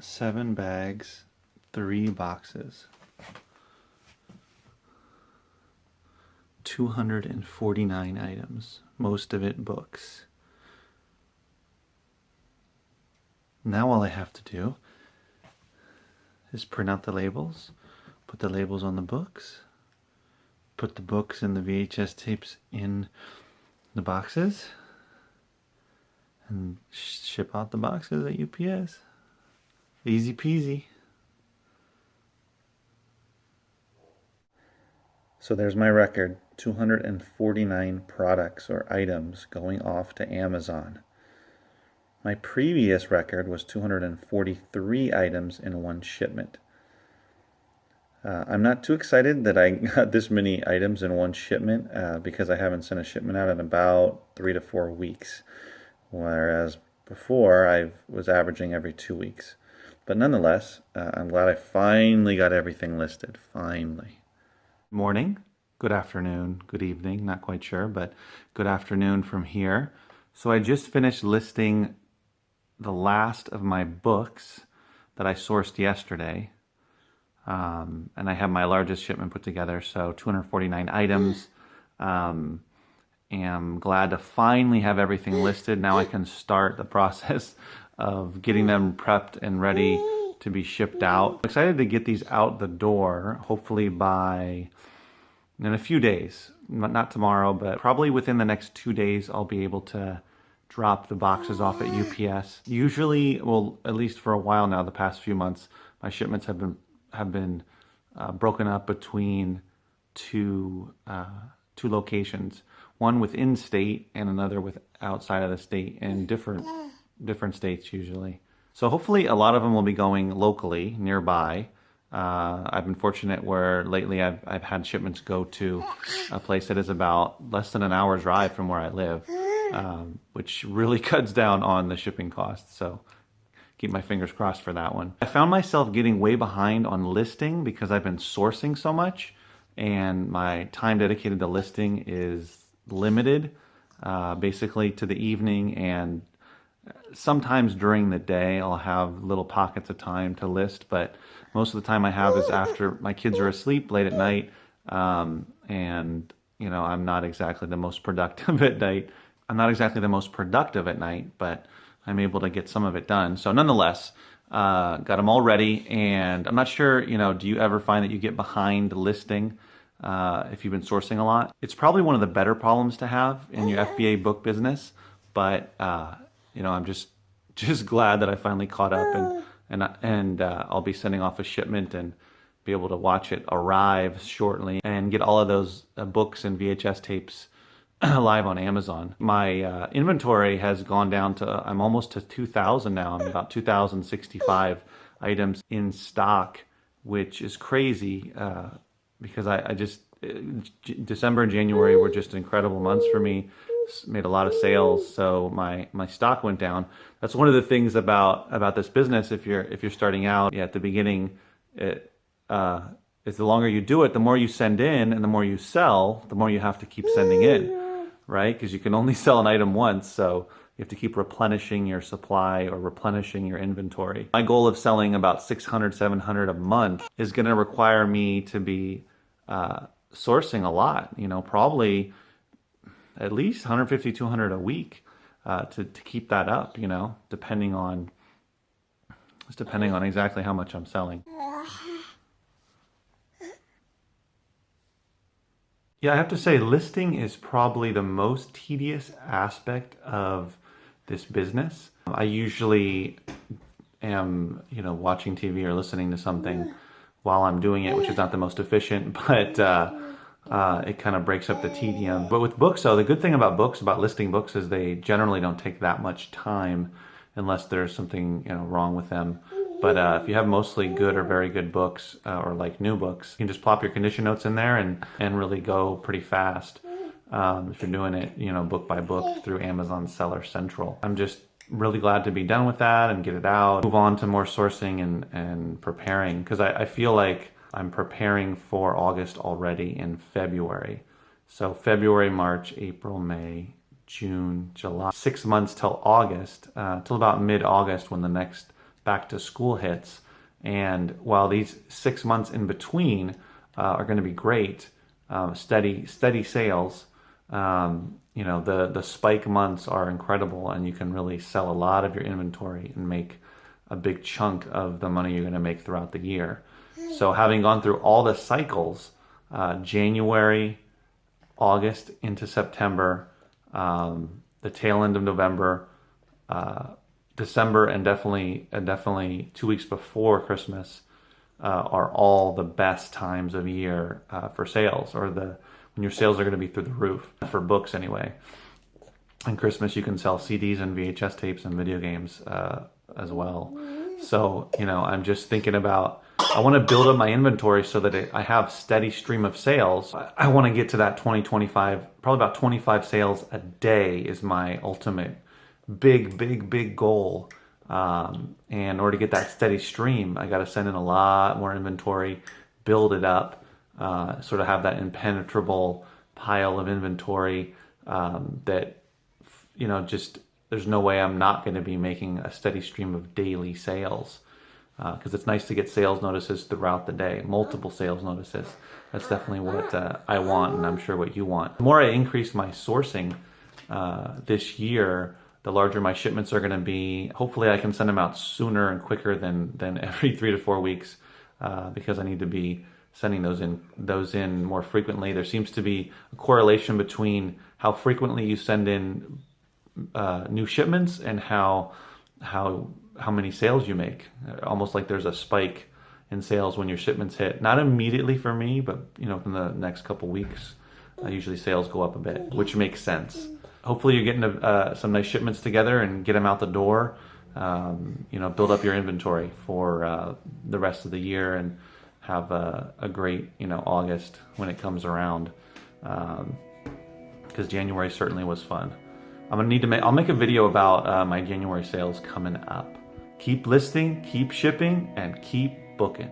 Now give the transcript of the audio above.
7 bags, 3 boxes. 249 items, most of it books. Now all I have to do is print out the labels, put the labels on the books, put the books and the VHS tapes in the boxes, and ship out the boxes at UPS. Easy peasy. So there's my record, 249 products or items going off to Amazon. My previous record was 243 items in one shipment. I'm not too excited that I got this many items in one shipment because I haven't sent a shipment out in about 3 to 4 weeks, whereas before I was averaging every 2 weeks. But nonetheless, I'm glad I finally got everything listed, finally. Morning, good afternoon, good evening, not quite sure, but good afternoon from here. So I just finished listing the last of my books that I sourced yesterday. And I have my largest shipment put together, so 249 items. Am glad to finally have everything listed. Now I can start the process of getting them prepped and ready to be shipped out. I'm excited to get these out the door, hopefully in a few days. Not tomorrow, but probably within the next 2 days I'll be able to drop the boxes off at UPS. Usually, well, at least for a while now, the past few months, my shipments have been broken up between two locations, one within state and another with outside of the state, in different states usually. So hopefully a lot of them will be going locally nearby. I've been fortunate where lately I've had shipments go to a place that is about less than an hour's drive from where I live, which really cuts down on the shipping costs. So keep my fingers crossed for that one. I found myself getting way behind on listing because I've been sourcing so much, and my time dedicated to listing is limited, basically to the evening, and sometimes during the day I'll have little pockets of time to list, but most of the time I have is after my kids are asleep late at night, and you know, I'm not exactly the most productive at night. But I'm able to get some of it done. So nonetheless, got them all ready, and I'm not sure, you know, do you ever find that you get behind listing if you've been sourcing a lot? It's probably one of the better problems to have in your FBA book business, but you know, I'm just glad that I finally caught up, and I'll be sending off a shipment and be able to watch it arrive shortly and get all of those books and VHS tapes live on Amazon. My inventory has gone down to, I'm almost to 2,000 now. I'm about 2,065 items in stock, which is crazy because I just, December and January were just incredible months for me. Made a lot of sales, so my stock went down. That's one of the things about this business. If you're starting out, yeah, at the beginning, is the longer you do it, the more you send in, and the more you sell, the more you have to keep sending in, right? Because you can only sell an item once, so you have to keep replenishing your supply or replenishing your inventory. My goal of selling about 600, 700 a month is going to require me to be sourcing a lot. You know, probably at least 150, 200 a week to keep that up, you know, depending on exactly how much I'm selling. Yeah, I have to say listing is probably the most tedious aspect of this business. I usually am, you know, watching TV or listening to something while I'm doing it, which is not the most efficient, but it kind of breaks up the tedium. But with books, though, the good thing about books, about listing books, is they generally don't take that much time unless there's something, you know, wrong with them. But if you have mostly good or very good books, or like new books, you can just plop your condition notes in there and really go pretty fast if you're doing it, you know, book by book through Amazon Seller Central. I'm just really glad to be done with that and get it out, move on to more sourcing and preparing, because I feel like I'm preparing for August already in February. So February, March, April, May, June, July, 6 months till August, till about mid-August when the next back to school hits. And while these 6 months in between are going to be great, steady sales, you know, the spike months are incredible, and you can really sell a lot of your inventory and make a big chunk of the money you're going to make throughout the year. So having gone through all the cycles, January, August into September, the tail end of November, December, and definitely 2 weeks before Christmas are all the best times of year for sales, or when your sales are going to be through the roof, for books anyway. And Christmas, you can sell CDs and VHS tapes and video games as well. So, you know, I'm just thinking about, I want to build up my inventory so that I have steady stream of sales. I want to get to that 20-25, probably about 25 sales a day is my ultimate big goal. And in order to get that steady stream, I got to send in a lot more inventory, build it up, sort of have that impenetrable pile of inventory that, you know, just there's no way I'm not going to be making a steady stream of daily sales. Because it's nice to get sales notices throughout the day, multiple sales notices. That's definitely what I want, and I'm sure what you want. The more I increase my sourcing this year, the larger my shipments are going to be. Hopefully I can send them out sooner and quicker than every 3 to 4 weeks, because I need to be sending those in more frequently. There seems to be a correlation between how frequently you send in new shipments and how many sales you make. Almost like there's a spike in sales when your shipments hit. Not immediately for me, but you know, in the next couple weeks, usually sales go up a bit, which makes sense. Hopefully you're getting some nice shipments together and get them out the door. You know, build up your inventory for the rest of the year and have a great, you know, August when it comes around. Because January certainly was fun. I'll make a video about my January sales coming up. Keep listing, keep shipping, and keep booking.